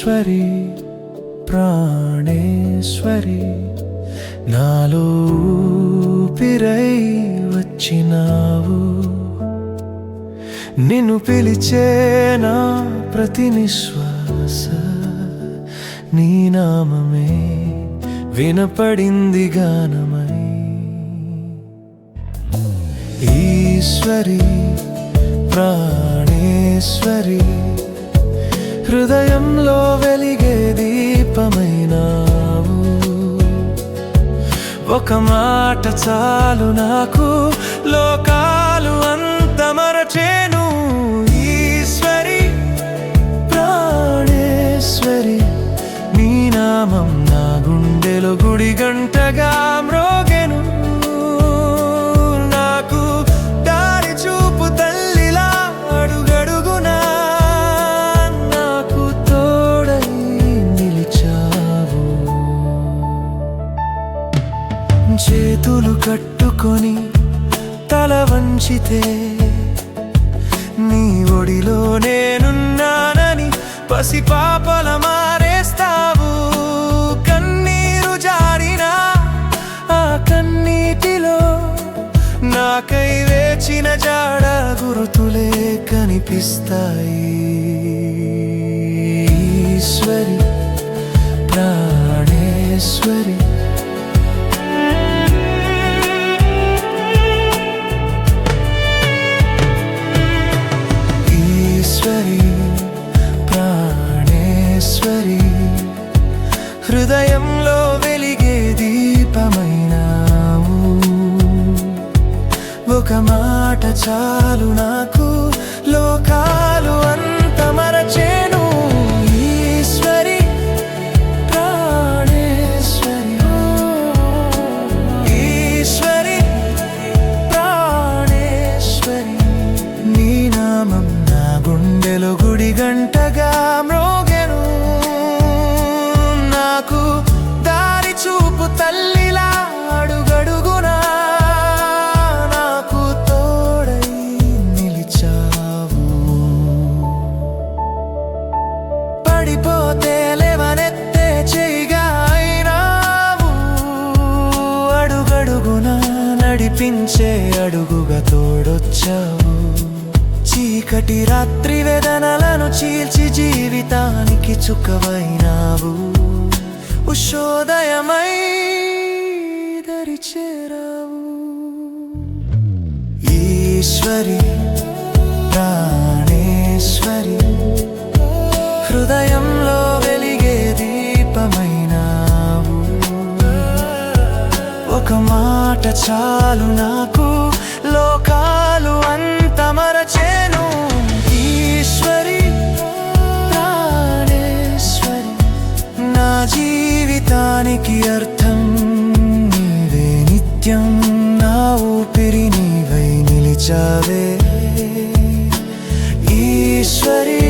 ఈశ్వరి ప్రాణేశ్వరి నాలో ఊపిరై వచ్చినావు నిన్ను పిలిచే నా ప్రతి నిశ్వాస నీ నామమే వినపడింది గానమై ఈశ్వరి ప్రాణేశ్వరి హృదయంలో వెలిగే దీపమైనావు ఒక మాట చాలు నాకు లోకాలు అంత మరచేను ఈశ్వరి ప్రాణేశ్వరి నీ నామం నా గుండెలో గుడి గంటగా మ్రోగెను నాకు దారి చూపు తల్లిలా అడుగడుగునా నాకు తోడై నిలిచావు చేతులు కట్టుకొని తల వంచితే నీ ఒడిలో నేనున్నానని పసిపాపల మారేస్తావు కన్నీరు జారినా ఆ కన్నీటిలో నాకై వేచిన జాడ గురుతులే కనిపిస్తాయి ఈశ్వరి ప్రాణేశ్వరి ప్రాణేశ్వరి హృదయంలో వెలిగే దీపమైనావు ఒక మాట చాలు నాకు లోకాలు అంత మరచేను ఈశ్వరి ప్రాణేశ్వరి ఈశ్వరి ప్రాణేశ్వరి నీ నామం నా గుండెలో గుడి గంటగా మ్రోగెను నాకు దారి చూపు తల్లిలా అడుగడుగునా నాకు తోడై నిలిచావు పడిపోతే లేవనెత్తే చెయ్యిగా అయినావు అడుగడుగునా నడిపించే అడుగుగా తోడొచ్చావు చీకటి రాత్రి వేదనలను చీల్చి జీవితానికి చుక్కవైనావు ఉషోదయమై దరిచేరావు ఈశ్వరి ప్రాణేశ్వరి హృదయంలో వెలిగే దీపమైనావు ఒక మాట చాలు నాకు లోకాలు అంత మరచేను ఈశ్వరి ప్రాణేశ్వరి నా జీవితానికి అర్థం నీవే నిత్యం నా ఊపిరి నీవై నిలిచావే ఈశ్వరి